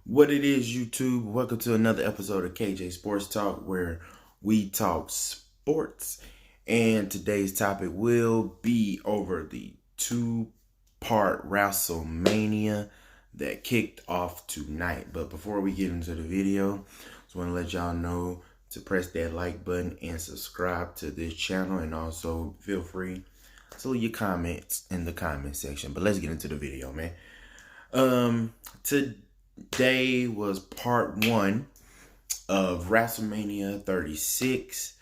What it is, YouTube? Welcome to another episode of KJ Sports Talk, where we talk sports. And today's topic will be over the two-part Wrestlemania that kicked off tonight. But before we get into the video, just want to let y'all know to press that like button and subscribe to this channel. And also feel free to leave your comments in the comment section. But let's get into the video, man. Today was part one of Wrestlemania 36.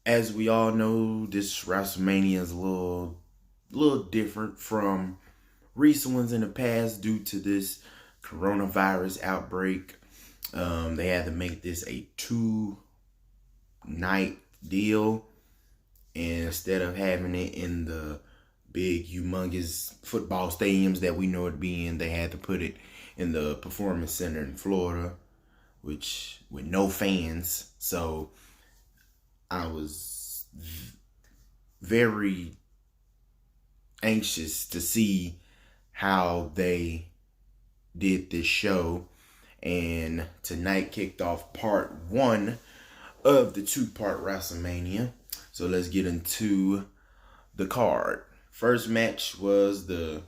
As we all know, this Wrestlemania is a little different from recent ones in the past due to this coronavirus outbreak. They had to make this a 2-night deal, and instead of having it in the big, humongous football stadiums that we know it being, they had to put it in the Performance Center in Florida, which with no fans. So I was very anxious to see how they did this show. And tonight kicked off part one of the two-part WrestleMania. So let's get into the card. First match was the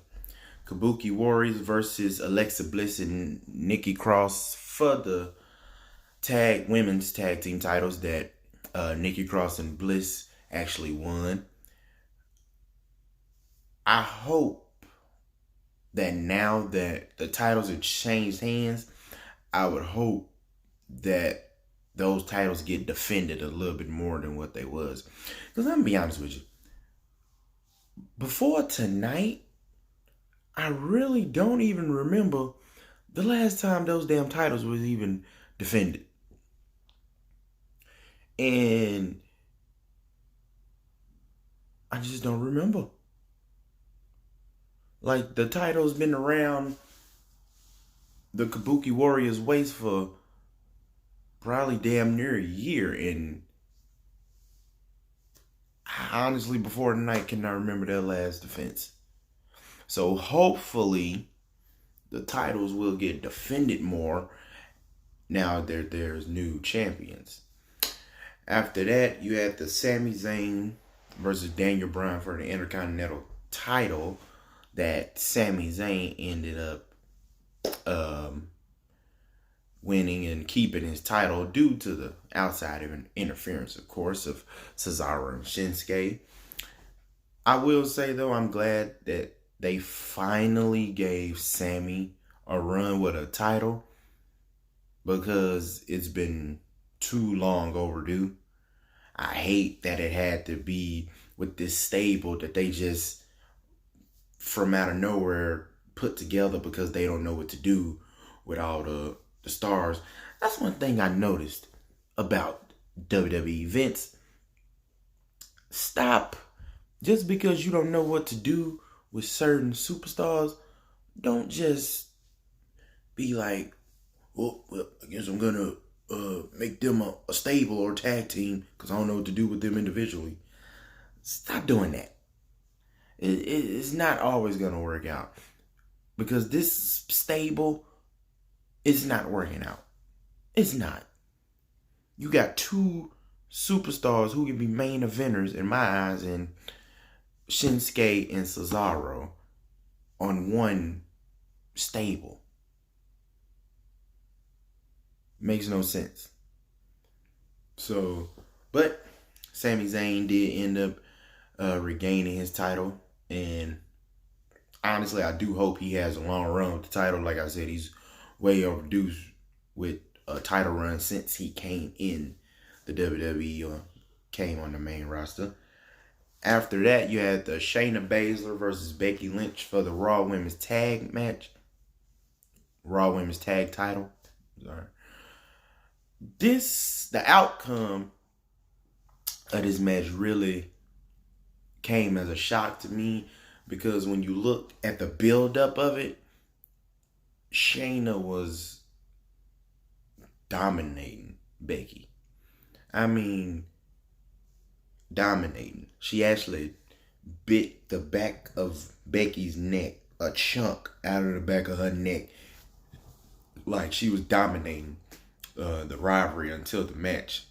Kabuki Warriors versus Alexa Bliss and Nikki Cross for the women's tag team titles that Nikki Cross and Bliss actually won. I hope that now that the titles have changed hands, I would hope that those titles get defended a little bit more than what they was. Because let me be honest with you. Before tonight, I really don't even remember the last time those damn titles was even defended. And I just don't remember. Like, the title's been around the Kabuki Warriors waist for probably damn near a year, and I honestly before tonight cannot remember their last defense. So hopefully the titles will get defended more now that there's new champions. After that, you had the Sami Zayn versus Daniel Bryan for the Intercontinental title that Sami Zayn ended up winning and keeping his title due to the outside interference, of course, of Cesaro and Shinsuke. I will say, though, I'm glad that they finally gave Sami a run with a title because it's been too long overdue. I hate that it had to be with this stable that they just, from out of nowhere, put together because they don't know what to do with all the stars. That's one thing I noticed about WWE. Vince, stop. Just because you don't know what to do with certain superstars, don't just be like, well, I guess I'm gonna make them a stable or tag team because I don't know what to do with them individually. Stop doing that. It's not always gonna work out because this stable is not working out. It's not. You got two superstars who can be main eventers in my eyes, and Shinsuke and Cesaro on one stable. Makes no sense. So, but Sami Zayn did end up regaining his title, and honestly, I do hope he has a long run with the title. Like I said, he's way overdue with a title run since he came in the WWE or came on the main roster. After that, you had the Shayna Baszler versus Becky Lynch for the Raw Women's Tag match. Raw Women's Tag title. Sorry. The outcome of this match really came as a shock to me because when you look at the build-up of it, Shayna was dominating Becky. I mean, dominating. She actually bit the back of Becky's neck, a chunk out of the back of her neck, like she was dominating the rivalry until the match.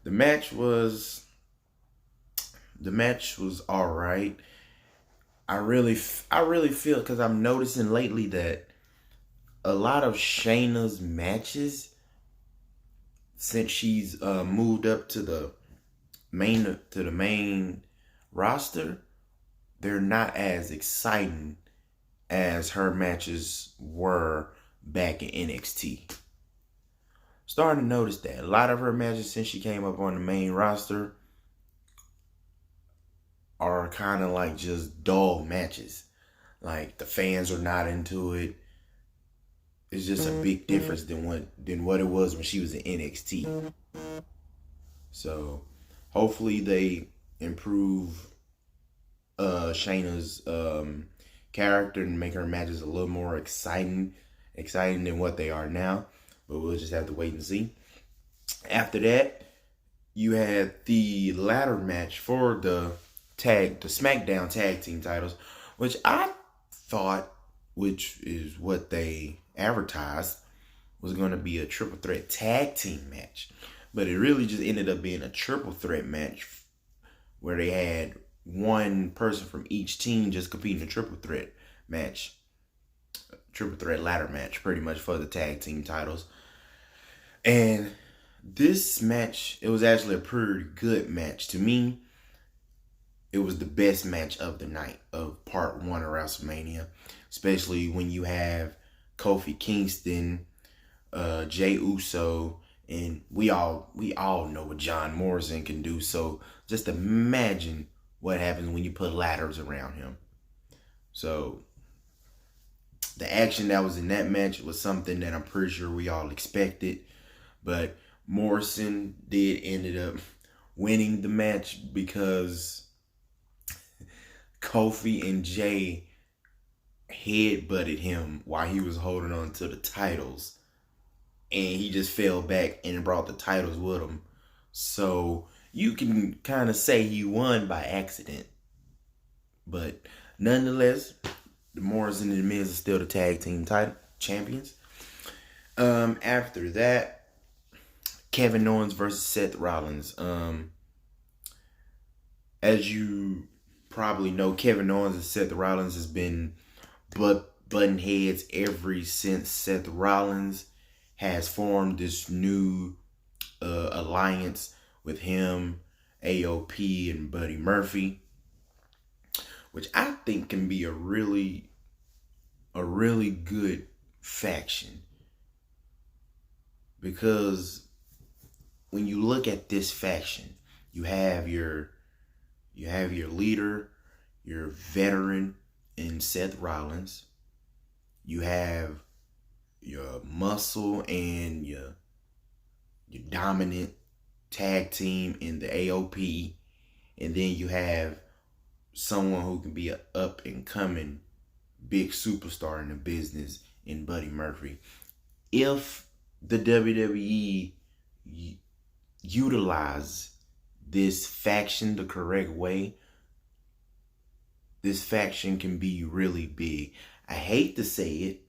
The match was all right. I really feel, because I'm noticing lately that a lot of Shayna's matches, since she's moved up to the main roster, they're not as exciting as her matches were back in NXT. Starting to notice that a lot of her matches since she came up on the main roster are kind of like just dull matches. Like the fans are not into it. It's just a big difference than what it was when she was in NXT. So hopefully they improve Shayna's character and make her matches a little more exciting than what they are now. But we'll just have to wait and see. After that, you had the ladder match for the SmackDown tag team titles, which I thought, which is what they advertised, was going to be a triple threat tag team match. But it really just ended up being a triple threat match where they had one person from each team just competing in a triple threat match. Triple threat ladder match, pretty much, for the tag team titles. And this match, it was actually a pretty good match. To me, it was the best match of the night of part 1 of WrestleMania. Especially when you have Kofi Kingston, Jey Uso, and we all know what John Morrison can do. So just imagine what happens when you put ladders around him. So the action that was in that match was something that I'm pretty sure we all expected. But Morrison ended up winning the match because Kofi and Jey headbutted him while he was holding on to the titles. And he just fell back and brought the titles with him. So you can kind of say he won by accident. But nonetheless, the Morrison and the Miz are still the tag team title champions. After that, Kevin Owens versus Seth Rollins. As you probably know, Kevin Owens and Seth Rollins has been button heads ever since Seth Rollins has formed this new alliance with him, AOP, and Buddy Murphy, which I think can be a really good faction. Because when you look at this faction, you have your leader, your veteran in Seth Rollins. You have your muscle and your dominant tag team in the AOP. And then you have someone who can be an up and coming big superstar in the business in Buddy Murphy. If the WWE utilize this faction the correct way, this faction can be really big. I hate to say it.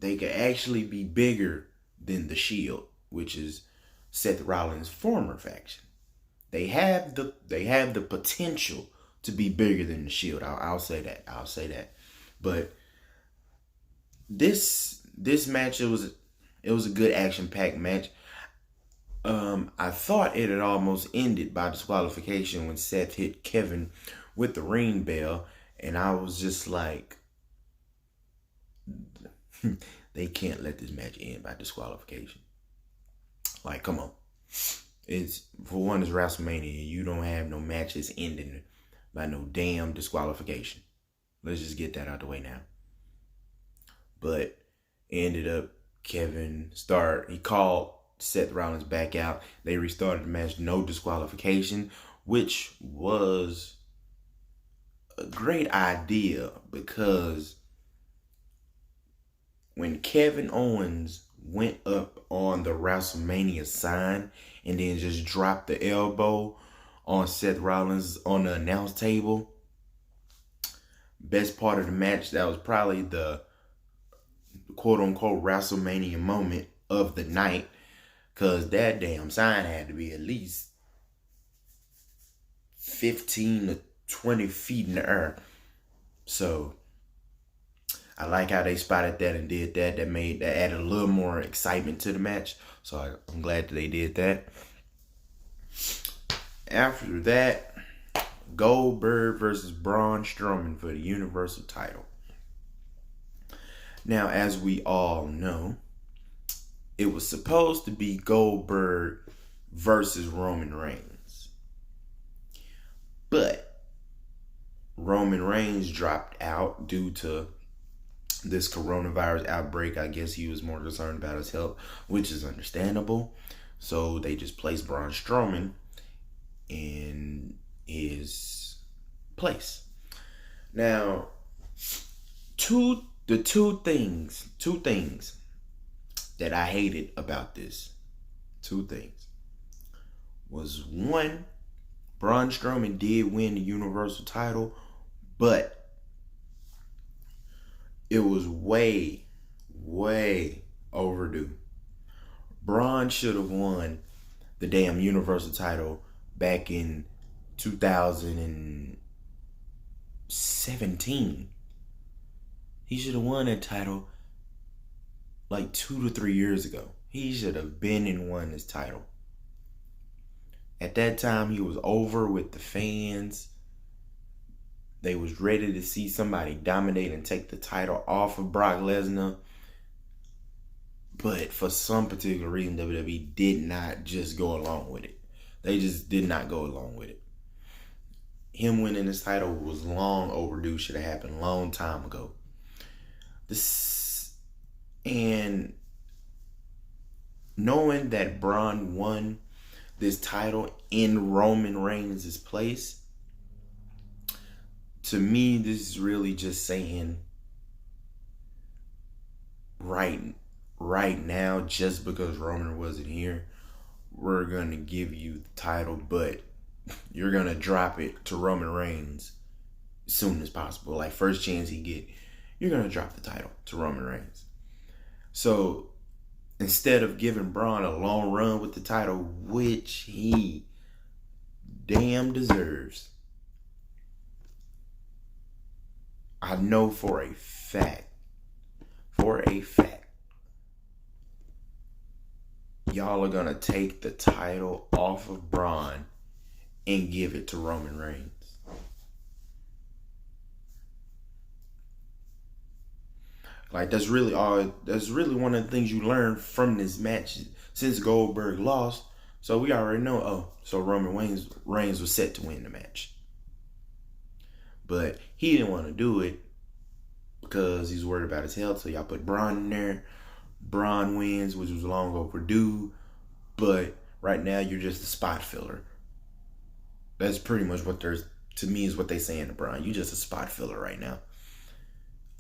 They could actually be bigger than the Shield, which is Seth Rollins' former faction. They have the potential to be bigger than the Shield. I'll say that. But this match, it was a good action-packed match. I thought it had almost ended by disqualification when Seth hit Kevin with the ring bell, and I was just like, they can't let this match end by disqualification. Like, come on. It's WrestleMania. You don't have no matches ending by no damn disqualification. Let's just get that out the way now. But ended up he called Seth Rollins back out. They restarted the match, no disqualification, which was a great idea because when Kevin Owens went up on the WrestleMania sign and then just dropped the elbow on Seth Rollins on the announce table, best part of the match, that was probably the quote-unquote Wrestlemania moment of the night, because that damn sign had to be at least 15 to 20 feet in the air. So I like how they spotted that and did that. That added a little more excitement to the match. So I'm glad that they did that. After that, Goldberg versus Braun Strowman for the Universal title. Now, as we all know, it was supposed to be Goldberg versus Roman Reigns. But Roman Reigns dropped out due to this coronavirus outbreak. I guess he was more concerned about his health, which is understandable. So they just placed Braun Strowman in his place. Now, two things that I hated about this. Two things. Was one, Braun Strowman did win the Universal title, but it was way overdue. Braun should have won the damn Universal title back in 2017. He should have won that title like 2 to 3 years ago. He should have been and won this title. At that time, he was over with the fans. They was ready to see somebody dominate and take the title off of Brock Lesnar. But for some particular reason, WWE did not just go along with it. They just did not go along with it. Him winning this title was long overdue. Should have happened a long time ago. And knowing that Braun won this title in Roman Reigns' place, to me, this is really just saying right now, just because Roman wasn't here, we're going to give you the title, but you're going to drop it to Roman Reigns as soon as possible. Like, first chance he get, you're going to drop the title to Roman Reigns. So instead of giving Braun a long run with the title, which he damn deserves, I know for a fact, y'all are going to take the title off of Braun and give it to Roman Reigns. Like, that's really one of the things you learn from this match since Goldberg lost. So we already know, so Roman Reigns was set to win the match. But he didn't want to do it because he's worried about his health. So y'all put Braun in there. Braun wins, which was long overdue. But right now, you're just a spot filler. That's pretty much what to me is what they saying to Braun. You just a spot filler right now.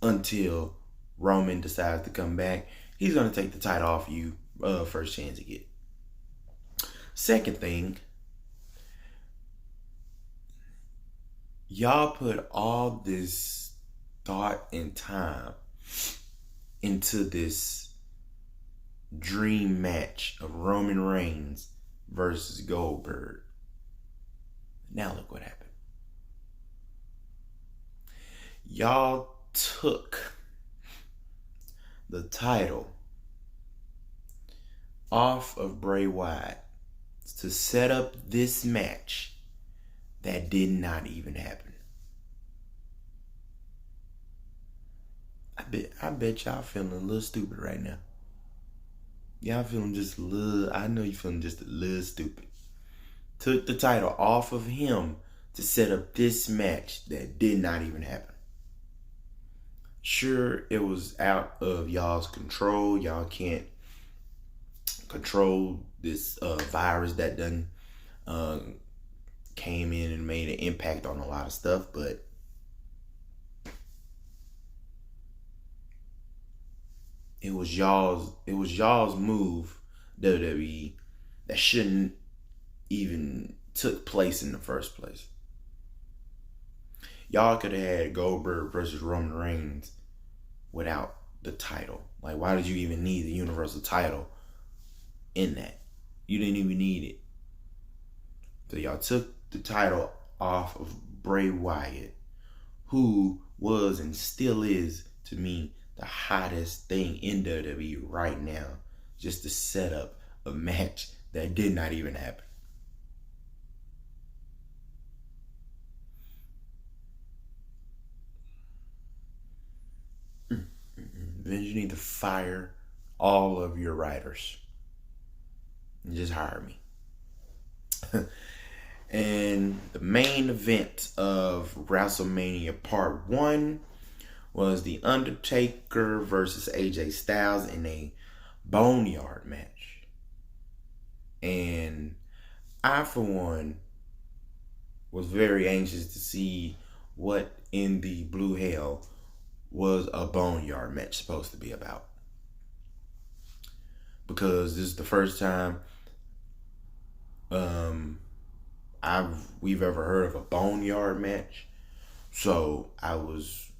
Until Roman decides to come back, he's going to take the title off you first chance he get. Second thing, y'all put all this thought and time into this dream match of Roman Reigns versus Goldberg. Now look what happened. Y'all took the title off of Bray Wyatt to set up this match that did not even happen. I bet y'all feeling a little stupid right now. Y'all feeling just a little, I know you feeling just a little stupid. Took the title off of him to set up this match that did not even happen. Sure, it was out of y'all's control. Y'all can't control this virus that done came in and made an impact on a lot of stuff, but it was y'all's move, WWE, that shouldn't even took place in the first place. y'all could have had Goldberg versus Roman Reigns without the title. Like, why did you even need the Universal title in that? You didn't even need it. So y'all took the title off of Bray Wyatt, who was and still is, to me, the hottest thing in WWE right now. Just to set up a match that did not even happen. Then you need to fire all of your writers and just hire me. And the main event of WrestleMania Part 1 was the Undertaker versus AJ Styles in a boneyard match. And I, for one, was very anxious to see what in the blue hell was a boneyard match supposed to be about. Because this is the first time we've ever heard of a boneyard match. So I was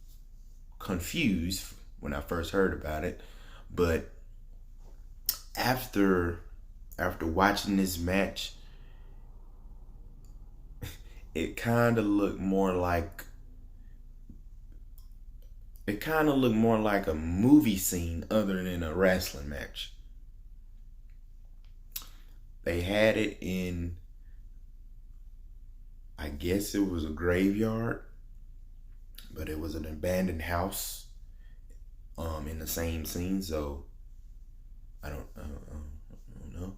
confused when I first heard about it. But after watching this match, it kind of looked more like a movie scene other than a wrestling match. They had it in, I guess it was a graveyard, but it was an abandoned house in the same scene, so I don't know.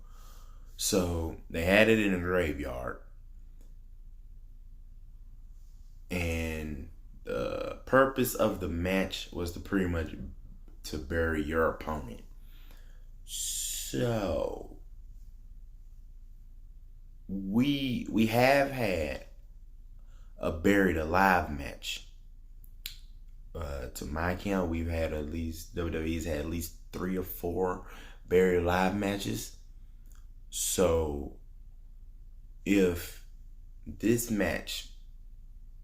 So they had it in a graveyard, and the purpose of the match was to pretty much to bury your opponent. So we have had a buried alive match. To my count, WWE's had at least 3 or 4 buried alive matches. So if this match,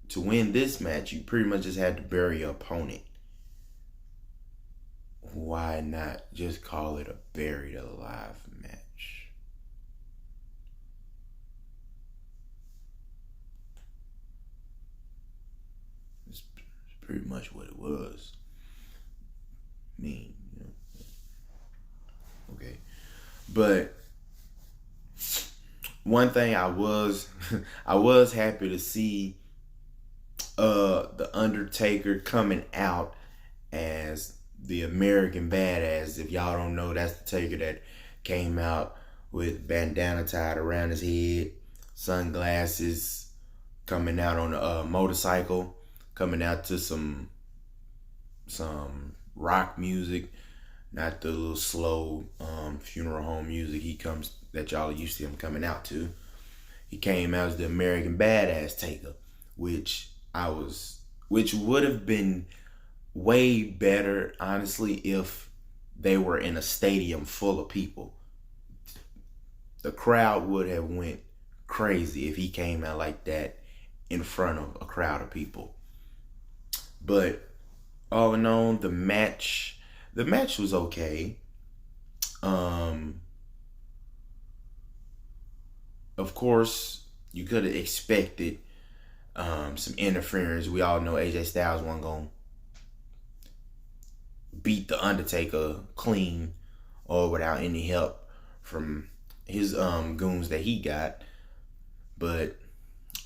to win this match, you pretty much just had to bury your opponent. Why not just call it a buried alive match? It's pretty much what it was. I mean, okay. But one thing I was happy to see the Undertaker coming out as the American Badass. If y'all don't know, that's the Taker that came out with bandana tied around his head, sunglasses, coming out on a motorcycle, coming out to some rock music, not the little slow funeral home music that y'all used to him coming out to. He came out as the American Badass Taker, which would have been way better, honestly, if they were in a stadium full of people. The crowd would have went crazy if he came out like that in front of a crowd of people. But all in all, the match was okay. Of course, you could have expected some interference. We all know AJ Styles wasn't going to beat the Undertaker clean or without any help from his goons that he got. But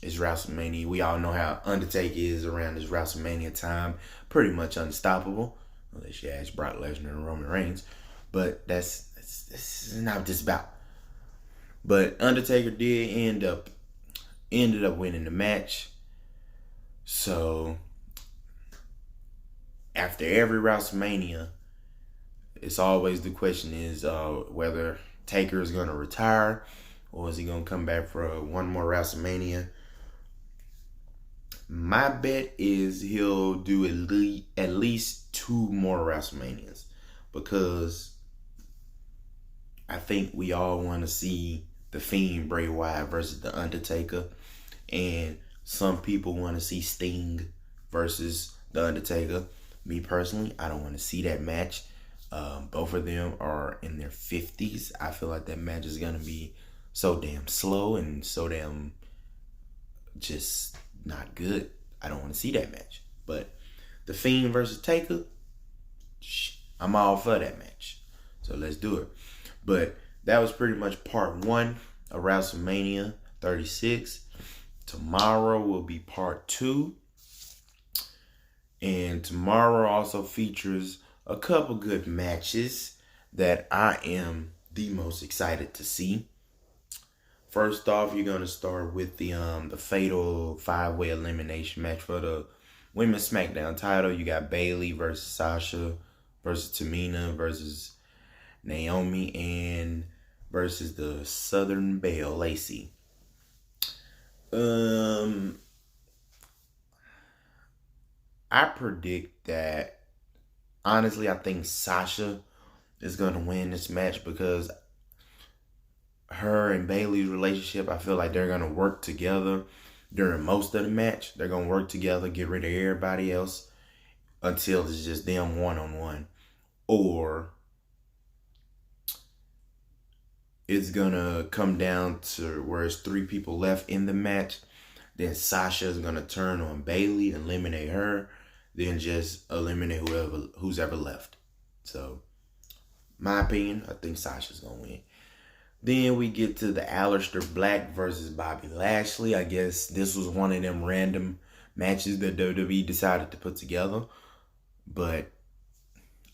it's WrestleMania. We all know how Undertaker is around this WrestleMania time. Pretty much unstoppable. Unless you ask Brock Lesnar and Roman Reigns. But this is not what this is about. But Undertaker did ended up winning the match. So after every WrestleMania, it's always the question is whether Taker is going to retire or is he going to come back for one more WrestleMania. My bet is he'll do at least 2 more WrestleManias, because I think we all want to see The Fiend Bray Wyatt versus The Undertaker. And Some people want to see Sting versus The Undertaker. Me personally, I don't want to see that match. Both of them are in their 50s. I feel like that match is going to be so damn slow and so damn just not good. I don't want to see that match. But The Fiend versus Taker, I'm all for that match. So let's do it. But that was pretty much part 1 of WrestleMania 36. Tomorrow will be part 2. And tomorrow also features a couple good matches that I am the most excited to see. First off, you're going to start with the fatal 5-way elimination match for the Women's SmackDown title. You got Bayley versus Sasha versus Tamina versus Naomi and versus the Southern Belle, Lacey. I predict that, honestly, I think Sasha is going to win this match because her and Bayley's relationship, I feel like they're going to work together during most of the match. They're going to work together, get rid of everybody else until it's just them one-on-one. Or it's going to come down to where it's 3 people left in the match. Then Sasha is going to turn on Bayley, eliminate her, then just eliminate who's ever left. So, my opinion, I think Sasha's going to win. Then we get to the Aleister Black versus Bobby Lashley. I guess this was one of them random matches that WWE decided to put together. But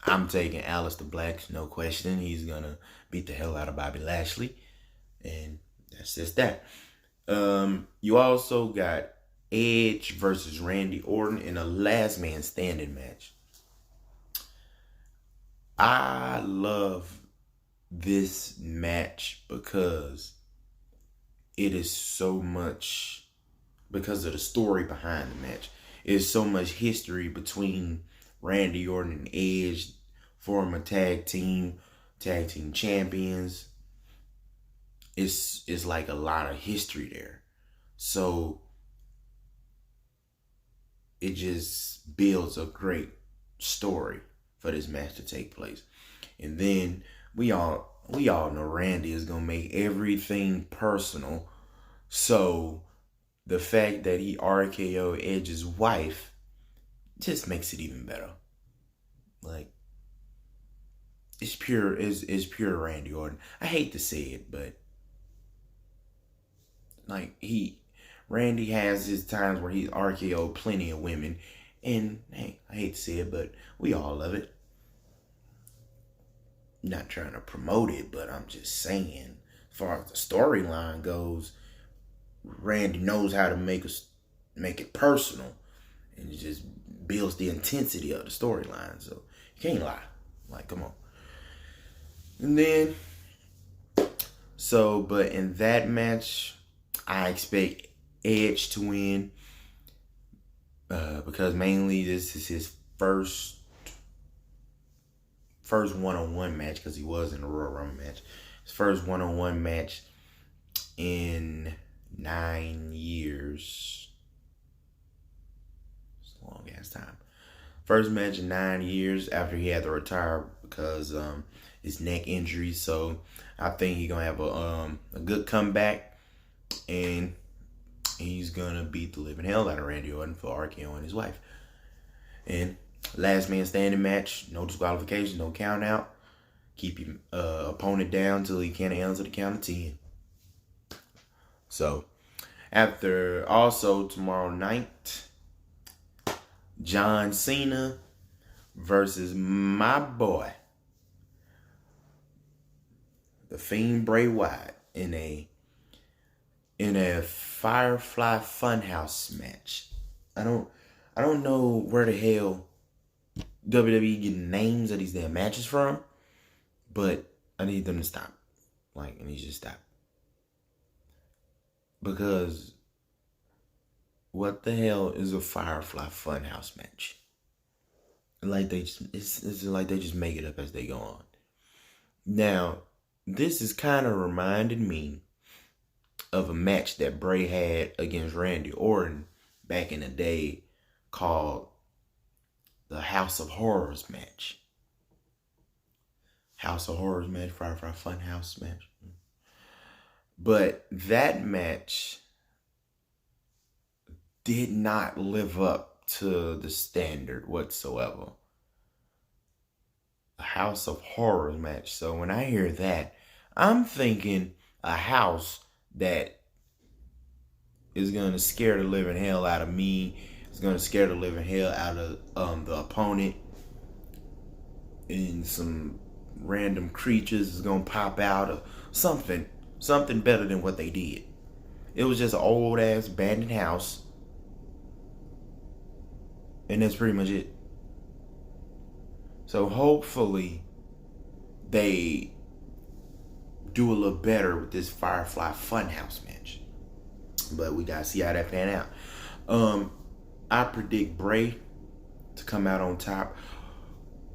I'm taking Aleister Black, no question. He's going to beat the hell out of Bobby Lashley. And that's just that. You also got Edge versus Randy Orton in a last man standing match. I love this match because it is so much, because of the story behind the match. It's so much history between Randy Orton and Edge, former tag team champions. It's like a lot of history there. So it just builds a great story for this match to take place. And then we all know Randy is gonna make everything personal. So the fact that he RKO'd Edge's wife just makes it even better. Like, it's pure Randy Orton. I hate to say it, but like Randy has his times where he's RKO'd plenty of women. And hey, I hate to say it, but we all love it. Not trying to promote it, but I'm just saying, as far as the storyline goes, Randy knows how to make it personal, and it just builds the intensity of the storyline. So you can't lie. Like, come on. And then, but in that match, I expect Edge to win because mainly this is his first one-on-one match, because he was in the Royal Rumble match. His first one-on-one match in 9 years. It's a long ass time. First match in 9 years after he had to retire because his neck injury. So I think he's gonna have a good comeback, and he's gonna beat the living hell out of Randy Orton for RKO'ing his wife. And last man standing match, no disqualification, no count out. Keep your opponent down till he can't answer the count of 10. So, after also tomorrow night, John Cena versus my boy, the Fiend Bray Wyatt, in a Firefly Funhouse match. I don't know where the hell WWE getting names of these damn matches from, but I need them to stop. Like, I need you to stop. Because what the hell is a Firefly Funhouse match? Like, it's like they just make it up as they go on. Now, this is kind of reminded me of a match that Bray had against Randy Orton back in the day called the House of Horrors match. House of Horrors match, Firefly Funhouse match. But that match did not live up to the standard whatsoever. A House of Horrors match. So when I hear that, I'm thinking a house that is going to scare the living hell out of me. It's going to scare the living hell out of the opponent. And some random creatures is going to pop out of something better than what they did. It was just an old ass abandoned house. And that's pretty much it. So hopefully they do a little better with this Firefly Funhouse match. But we gotta see how that pan out. I predict Bray to come out on top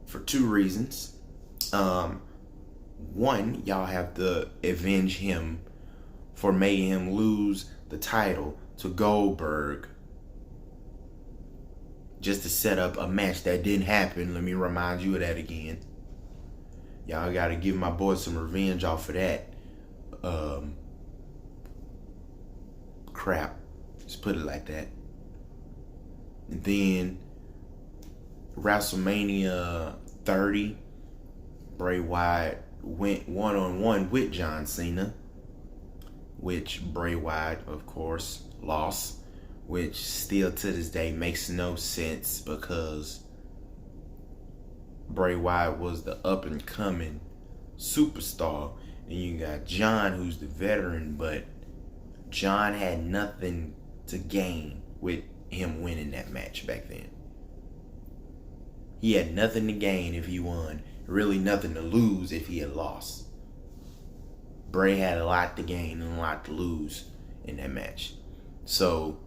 for 2 reasons. One, y'all have to avenge him for making him lose the title to Goldberg just to set up a match that didn't happen. Let me remind you of that again. Y'all gotta give my boy some revenge off of that. Crap. Just put it like that. And then WrestleMania 30, Bray Wyatt went one-on-one with John Cena, which Bray Wyatt, of course, lost, which still to this day makes no sense because Bray Wyatt was the up-and-coming superstar, and you got John, who's the veteran, but John had nothing to gain with him winning that match back then. He had nothing to gain if he won, really nothing to lose if he had lost. Bray had a lot to gain and a lot to lose in that match. So,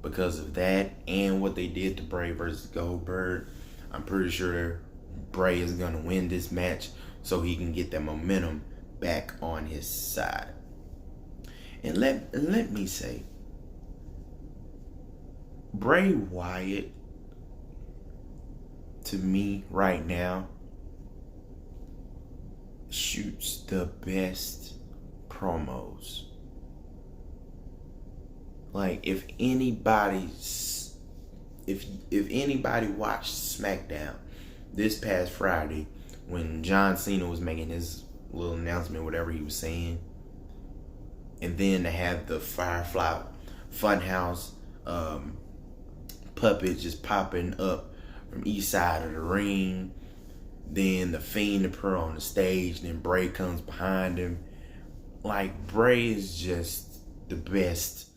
because of that and what they did to Bray versus Goldberg, I'm pretty sure Bray is going to win this match so he can get that momentum back on his side. And let me say, Bray Wyatt, to me right now, shoots the best promos. Like, if anybody watched SmackDown this past Friday when John Cena was making his little announcement, whatever he was saying, and then to have the Firefly Funhouse puppet just popping up from each side of the ring, then the Fiend appear on the stage, then Bray comes behind him. Like, Bray is just the best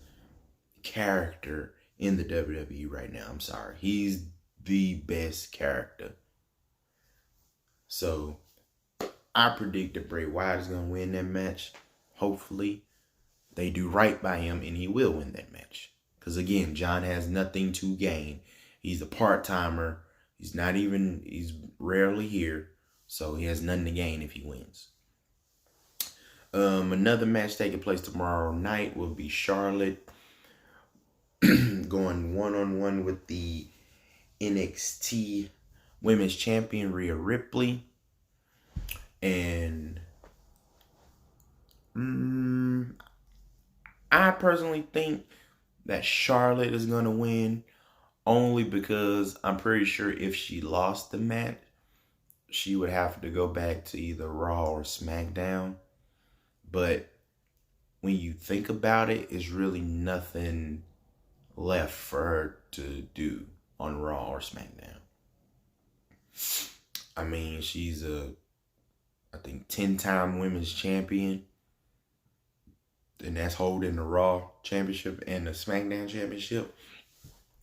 character in the WWE right now. I'm sorry. He's the best character. So, I predict that Bray Wyatt is going to win that match. Hopefully, they do right by him and he will win that match. Because again, John has nothing to gain. He's a part-timer. He's rarely here. So he has nothing to gain if he wins. Another match taking place tomorrow night will be Charlotte going one-on-one with the NXT Women's Champion Rhea Ripley. And I personally think that Charlotte is going to win, only because I'm pretty sure if she lost the match, she would have to go back to either Raw or SmackDown. But when you think about it, it's really nothing left for her to do on Raw or SmackDown. I mean, she's I think 10-time women's champion. And that's holding the Raw Championship and the SmackDown Championship.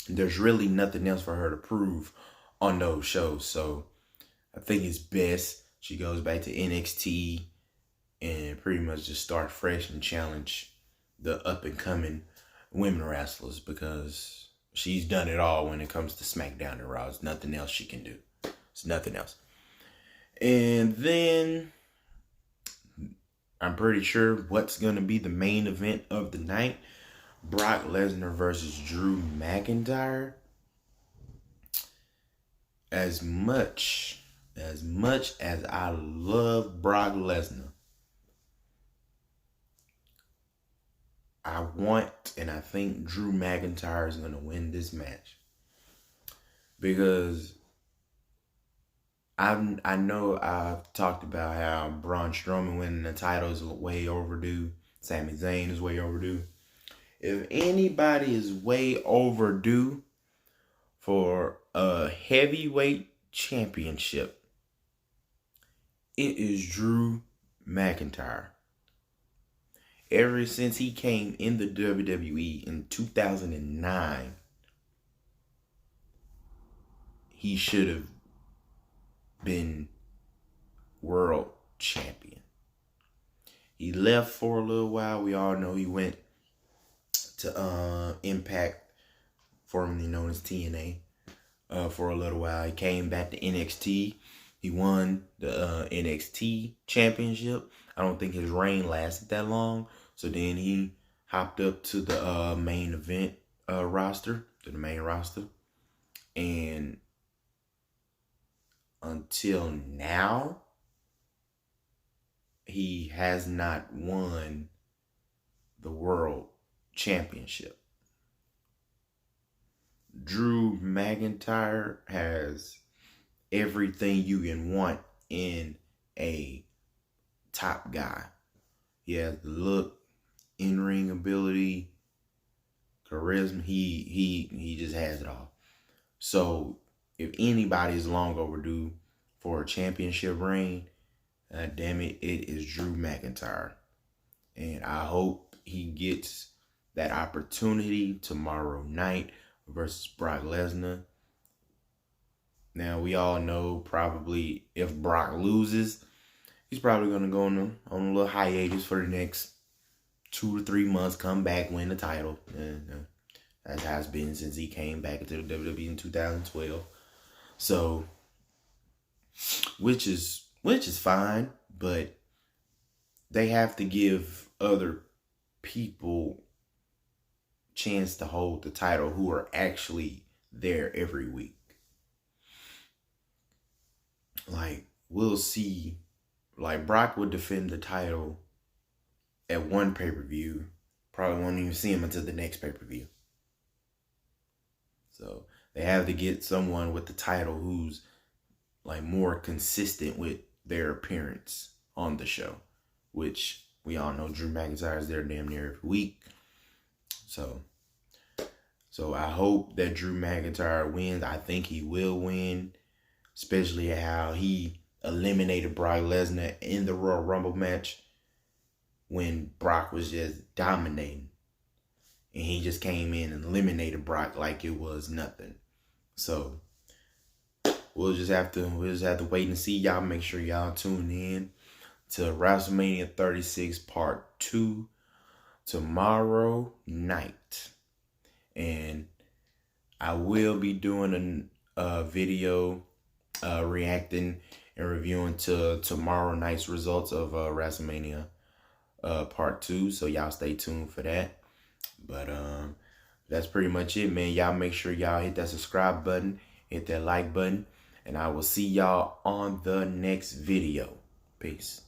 There's really nothing else for her to prove on those shows. So I think it's best she goes back to NXT and pretty much just start fresh and challenge the up-and-coming women wrestlers, because she's done it all when it comes to SmackDown and Raw. There's nothing else she can do. It's nothing else. And then I'm pretty sure what's going to be the main event of the night. Brock Lesnar versus Drew McIntyre. As much as I love Brock Lesnar, I want and I think Drew McIntyre is going to win this match. Because I know I've talked about how Braun Strowman winning the title is way overdue. Sami Zayn is way overdue. If anybody is way overdue for a heavyweight championship, it is Drew McIntyre. Ever since he came in the WWE in 2009, he should have been world champion. He left for a little while. We all know he went to Impact, formerly known as TNA, for a little while. He came back to NXT. He won the NXT championship. I don't think his reign lasted that long. So then he hopped up to the main event roster, to the main roster. And until now, he has not won the world championship. Drew McIntyre has everything you can want in a top guy. He has the look, in-ring ability, charisma. He just has it all. So if anybody is long overdue for a championship reign, damn it, it is Drew McIntyre. And I hope he gets that opportunity tomorrow night versus Brock Lesnar. Now, we all know probably if Brock loses, he's probably going to go on a little hiatus for the next 2 to 3 months, come back, win the title. That's how it's been since he came back into the WWE in 2012. So, which is fine, but they have to give other people chance to hold the title who are actually there every week. Like, we'll see, like, Brock would defend the title at one pay-per-view. Probably won't even see him until the next pay-per-view. So they have to get someone with the title who's like more consistent with their appearance on the show, which we all know Drew McIntyre is there damn near every week. So I hope that Drew McIntyre wins. I think he will win, especially how he eliminated Brock Lesnar in the Royal Rumble match when Brock was just dominating. And he just came in and eliminated Brock like it was nothing. So we'll just have to wait and see. Y'all make sure y'all tune in to WrestleMania 36 Part 2 tomorrow night. And I will be doing a video reacting and reviewing to tomorrow night's results of WrestleMania Part 2. So y'all stay tuned for that. But that's pretty much it, man. Y'all make sure y'all hit that subscribe button, hit that like button, and I will see y'all on the next video. Peace.